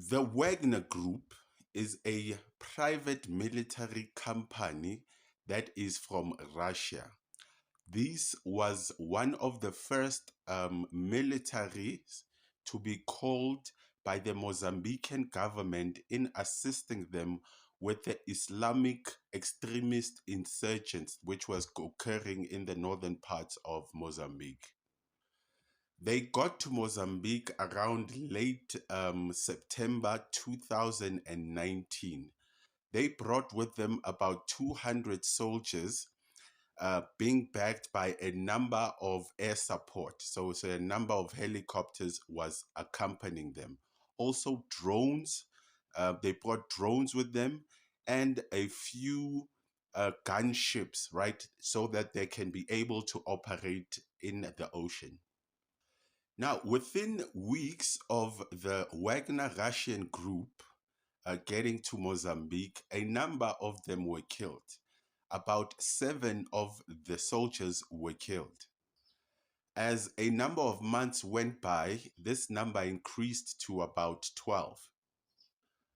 The Wagner Group is a private military company that is from Russia. This was one of the first militaries to be called by the Mozambican government in assisting them with the Islamic extremist insurgents, which was occurring in the northern parts of Mozambique. They got to Mozambique around late September 2019. They brought with them about 200 soldiers being backed by a number of air support. So a number of helicopters was accompanying them. Also drones, they brought drones with them and a few gunships, right? So that they can be able to operate in the ocean. Now, within weeks of the Wagner Russian group getting to Mozambique, a number of them were killed. About 7 of the soldiers were killed. As a number of months went by, this number increased to about 12.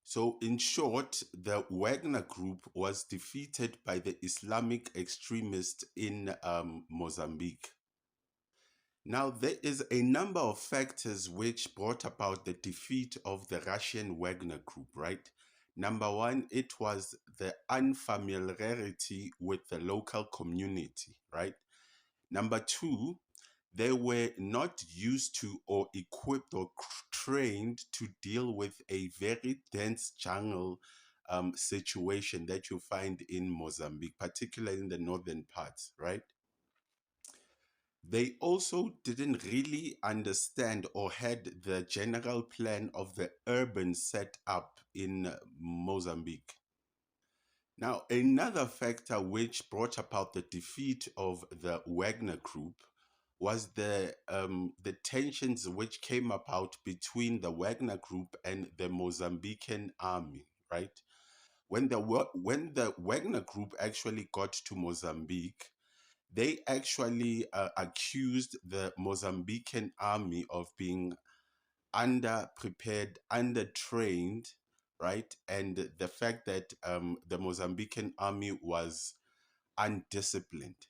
So, in short, the Wagner group was defeated by the Islamic extremists in Mozambique. Now, there is a number of factors which brought about the defeat of the Russian Wagner group, right? Number one, it was the unfamiliarity with the local community, right? Number two, they were not used to or equipped or trained to deal with a very dense jungle situation that you find in Mozambique, particularly in the northern parts, right? They also didn't really understand or had the general plan of the urban setup in Mozambique. Now, another factor which brought about the defeat of the Wagner group was the tensions which came about between the Wagner group and the Mozambican army, right? When the Wagner group actually got to Mozambique, they actually accused the Mozambican army of being underprepared, undertrained, right? And the fact that the Mozambican army was undisciplined.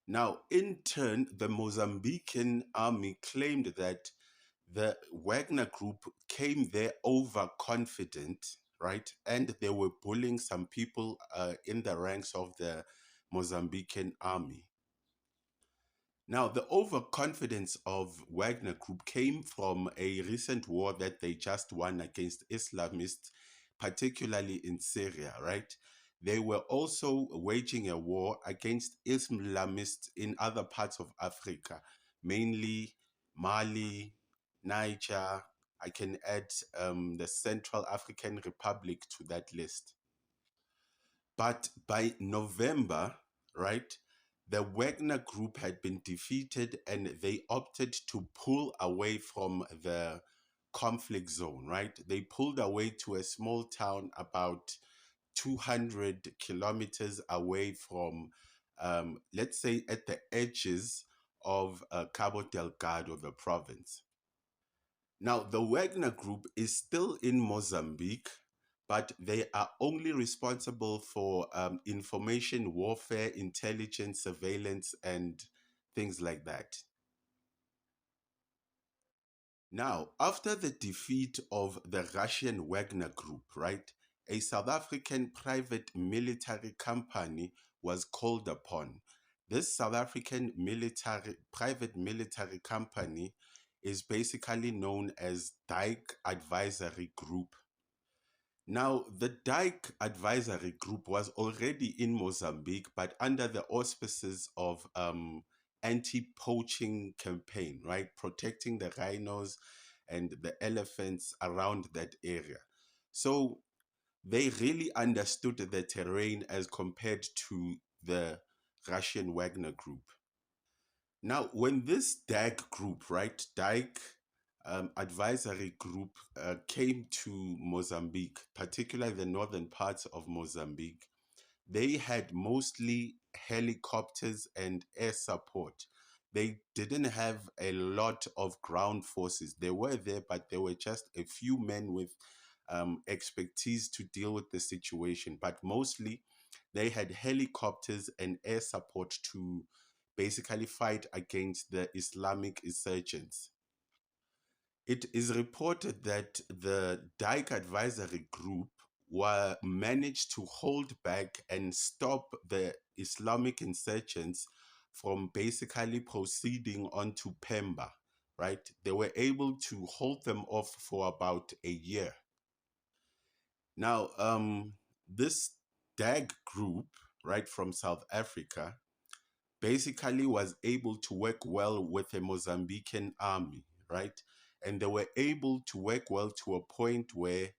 Now, in turn, the Mozambican army claimed that the Wagner group came there overconfident, right? And they were bullying some people in the ranks of the Mozambican army. Now, the overconfidence of Wagner Group came from a recent war that they just won against Islamists, particularly in Syria, right? They were also waging a war against Islamists in other parts of Africa, mainly Mali, Niger. I can add the Central African Republic to that list. But by November, right, the Wagner group had been defeated and they opted to pull away from the conflict zone, right? They pulled away to a small town about 200 kilometers away from, let's say, at the edges of Cabo Delgado, the province. Now, the Wagner group is still in Mozambique, but they are only responsible for information warfare, intelligence, surveillance, and things like that. Now, after the defeat of the Russian Wagner group, right, a South African private military company was called upon. This South African private military company is basically known as Dyck Advisory Group. Now, the Dyck Advisory Group was already in Mozambique, but under the auspices of anti-poaching campaign, right? Protecting the rhinos and the elephants around that area. So they really understood the terrain as compared to the Russian Wagner Group. Now, when this Dyck group, right, Dyck advisory group came to Mozambique, particularly the northern parts of Mozambique, they had mostly helicopters and air support. they didn't have a lot of ground forces. They were there, but there were just a few men with expertise to deal with the situation. But mostly, they had helicopters and air support to basically fight against the Islamic insurgents. It is reported that the Dyck Advisory Group were managed to hold back and stop the Islamic insurgents from basically proceeding onto Pemba, right? They were able to hold them off for about a year. Now, this DAG group, right, from South Africa, basically was able to work well with the Mozambican army, right? And they were able to work well to a point where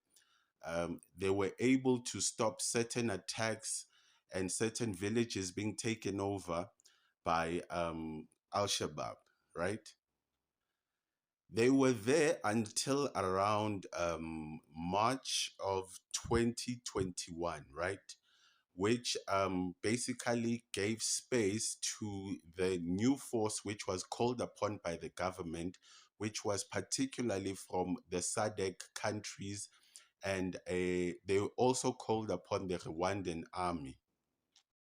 they were able to stop certain attacks and certain villages being taken over by Al Shabaab, right? They were there until around March of 2021, right? Which basically gave space to the new force which was called upon by the government, which was particularly from the SADC countries, and they also called upon the Rwandan army.